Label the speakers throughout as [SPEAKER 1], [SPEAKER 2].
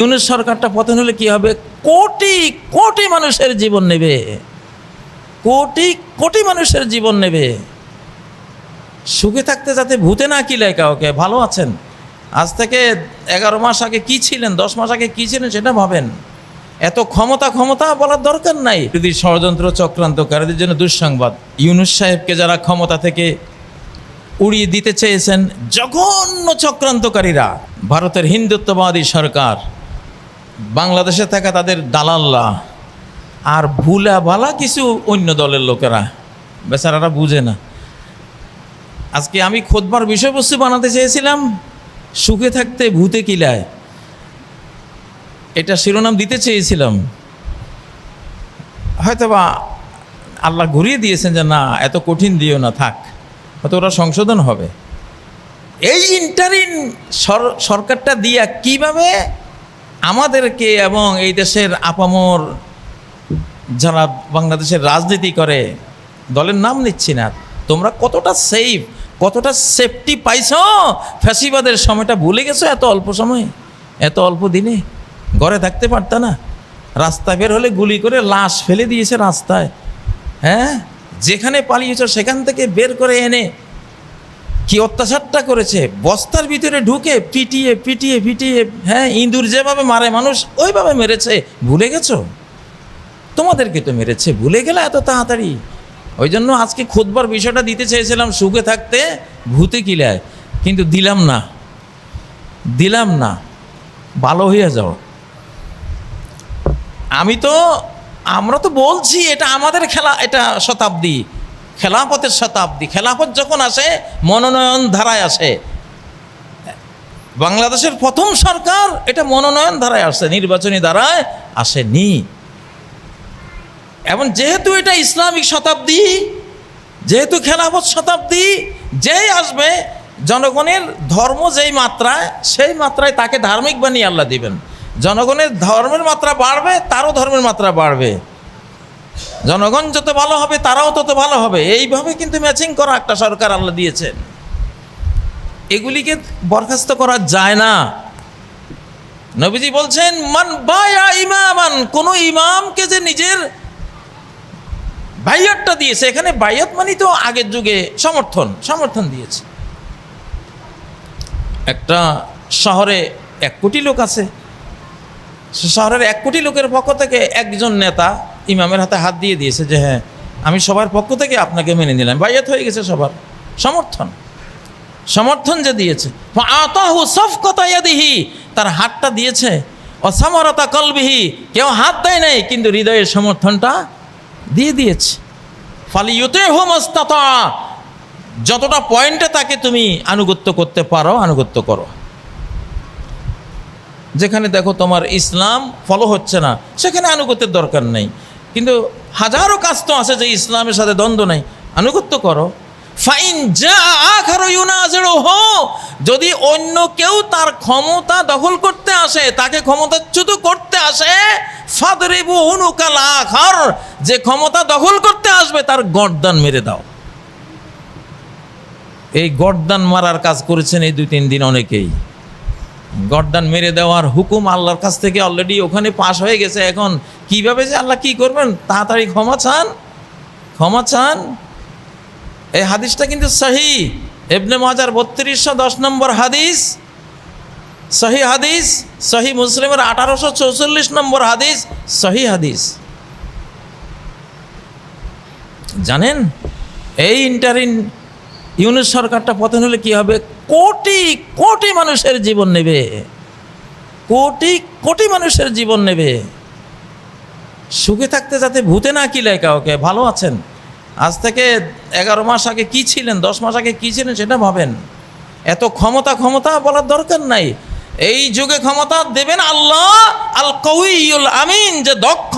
[SPEAKER 1] ইউনূস সরকারটা পতন হলে কি হবে? কোটি কোটি মানুষের জীবন নেবে, কোটি কোটি মানুষের জীবন নেবে। সুখে থাকতে যাতে ভূতে না কিলায় কাউকে। ভালো আছেন, আজ থেকে 11 মাস আগে কি ছিলেন, 10 মাস আগে কি ছিলেন সেটা ভাবেন। এত ক্ষমতা ক্ষমতা বলার দরকার নাই। যদি ষড়যন্ত্র চক্রান্তকারীদের জন্য দুঃসংবাদ, ইউনূস সাহেবকে যারা ক্ষমতা থেকে উড়িয়ে দিতে চেয়েছেন, জঘন্য চক্রান্তকারীরা, ভারতের হিন্দুত্ববাদী সরকার, বাংলাদেশে থাকা তাদের দালাল্লা, আর ভুলা ভালা কিছু অন্য দলের লোকেরা, বেচারারা বুঝে না। আজকে আমি খুতবার বিষয়বস্তু বানাতে চেয়েছিলাম সুখে থাকতে ভূতে কিলায়, এটা শিরোনাম দিতে চেয়েছিলাম। হয়তোবা আল্লাহ ঘুরিয়ে দিয়েছেন যে না, এত কঠিন দিও না, থাক, হয়তো ওরা সংশোধন হবে। এই ইন্টারিম সরকারটা দিয়া কিভাবে আমাদেরকে এবং এই দেশের আপামর যারা বাংলাদেশের রাজনীতি করে, দলের নাম নিচ্ছি না, তোমরা কতটা সেফ, কতটা সেফটি পাইছ? ফ্যাসিবাদের সময়টা ভুলে গেছো? এত অল্প সময়ে, এত অল্প দিনে ঘরে থাকতে পারত না? রাস্তা বের হলে গুলি করে লাশ ফেলে দিয়েছে রাস্তায়। হ্যাঁ, যেখানে পালিয়েছ সেখান থেকে বের করে এনে কি অত্যাচারটা করেছে, বস্তার ভিতরে ঢুকে পিটিয়ে পিটিয়ে পিটিয়ে, হ্যাঁ, ইঁদুর যেভাবে মারে মানুষ ওইভাবে মেরেছে। ভুলে গেছো? তোমাদেরকে তো মেরেছে, ভুলে গেলে এত তাড়াতাড়ি? ওই জন্য আজকে খুতবার বিষয়টা দিতে চেয়েছিলাম সুখে থাকতে ভূতে কিলায়, কিন্তু দিলাম না। ভালো হয়ে যাও। আমরা তো বলছি এটা আমাদের খেলা, এটা শতাব্দী, খেলাফতের শতাব্দী। খেলাফত যখন আসে মনোনয়ন ধারায় আসে। বাংলাদেশের প্রথম সরকার এটা মনোনয়ন ধারায় আসে, নির্বাচনী ধারায় আসেনি। এবং যেহেতু এটা ইসলামিক শতাব্দী, যেহেতু খেলাফত শতাব্দী, যেই আসবে জনগণের ধর্ম যেই মাত্রায়, সেই মাত্রায় তাকে ধার্মিক বানিয়ে আল্লাহ দিবেন। জনগণের ধর্মের মাত্রা বাড়বে, তারও ধর্মের মাত্রা বাড়বে। জনগণ যত ভালো হবে তারাও তত ভালো হবে। এইভাবে কিন্তু ম্যাচিং করা একটা সরকার আল্লাহ দিয়েছেন। এগুলিকে বরখাস্ত করা যায় না। নবীজি বলছেন, মান বায়া ইমামান, কোন ইমামকে যে নিজের বাইয়াতটা দিয়েছে, এখানে বাইয়াত মানে তো আগের যুগে সমর্থন দিয়েছে। একটা শহরে 1 কোটি লোক আছে, সে শহরের 1 কোটি লোকের পক্ষ থেকে একজন নেতা ইমামের হাতে হাত দিয়ে দিয়েছে যে হ্যাঁ, আমি সবার পক্ষ থেকে আপনাকে মেনে নিলাম, বাইয়াত হয়ে গেছে সবার। সমর্থন যে দিয়েছে, আতাহু সাফকাতা ইয়াদিহি, তার হাতটা দিয়েছে, অসামারাতা কলবিহি, কেউ হাত দেয় নাই কিন্তু হৃদয়ের সমর্থনটা দিয়ে দিয়েছে। ফালিয়ুতিহু মাস্তাতা, যতটা পয়েন্টে তাকে তুমি আনুগত্য করতে পারো আনুগত্য করো। যেখানে দেখো তোমার ইসলাম ফলো হচ্ছে না, সেখানে আনুগত্যের দরকার নেই। কিন্তু হাজারো কাজ তো আছে যে ইসলামের সাথে দ্বন্দ্ব নেই, আনুগত্য করো। ফাইন যা আখারু ইউনাজিরুহু, যদি অন্য কেউ তার ক্ষমতা দখল করতে আসে, তাকে ক্ষমতাচ্যুত করতে আসে, ফাদরিবু উনুকাল আখার, যে ক্ষমতা দখল করতে আসবে তার গর্দান মেরে দাও। এই গর্দান মারার কাজ করেছেন এই 2-3 দিন অনেকেই। গর্দান মেরে দেওয়ার হুকুম আল্লাহর কাছ থেকে অলরেডি ওখানে পাশ হয়ে গেছে। এখন কিভাবে যে আল্লাহ কি করবেন, তাড়াতাড়ি ক্ষমা চান। এই হাদিসটা কিন্তু সহিহ, ইবনে মাজার 3210 নম্বর হাদিস, সহিহ হাদিস, সহিহ মুসলিমের 1844 নম্বর হাদিস, সহিহ হাদিস। জানেন এই ইন্টারিম ইউনূস সরকারটা পতন হলে কি হবে? কোটি কোটি মানুষের জীবন নেবে, কোটি কোটি মানুষের জীবন নেবে। সুখে থাকতে যাতে ভূতে না কিলায় কাউকে। ভালো আছেন, আজ থেকে 11 মাস আগে কি ছিলেন, 10 মাস আগে কি ছিলেন সেটা ভাবেন। এত ক্ষমতা বলার দরকার নাই। এই যুগে ক্ষমতা দেবেন আল্লাহ, আল কাউইয়ুল আমিন, যে দক্ষ,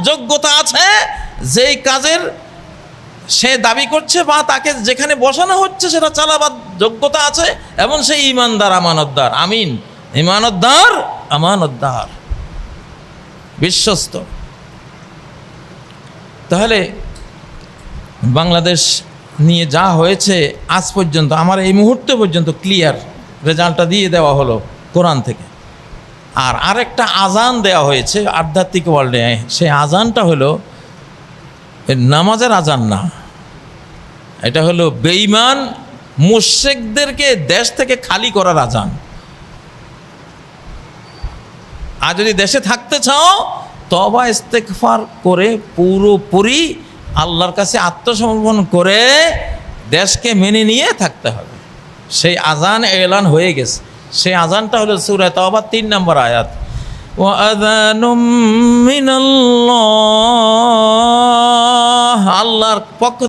[SPEAKER 1] যোগ্যতা আছে, যেই কাজের সে দাবি করছে বা তাকে যেখানে বসানো হচ্ছে সেটা চালাবার যোগ্যতা আছে, এবং সেই ইমানদার, আমানতদার। আমিন, আমানতদার, বিশ্বস্ত। তাহলে বাংলাদেশ নিয়ে যা হয়েছে আজ পর্যন্ত, আমার এই মুহূর্ত পর্যন্ত ক্লিয়ার রেজাল্টটা দিয়ে দেওয়া হলো কোরআন থেকে। আর আরেকটা আজান দেওয়া হয়েছে আধ্যাত্মিক ওয়ার্ল্ডে, সেই আজানটা হলো নামাজের আজান না, এটা হলো বেঈমান মুশরিকদেরকে দেশ থেকে খালি করার আজান। আর যদি দেশে থাকতে চাও তওবা ইস্তেগফার করে পুরোপুরি আল্লাহর কাছে আত্মসমর্পণ করে দেশকে মেনে নিয়ে থাকতে হবে। সেই আজান এলান হয়ে গেছে। সেই আজানটা হলো সূরা তাওবা 3 নম্বর আয়াত, ওয়া আযানুম মিনাল্লাহ, আল্লাহর পক্ষ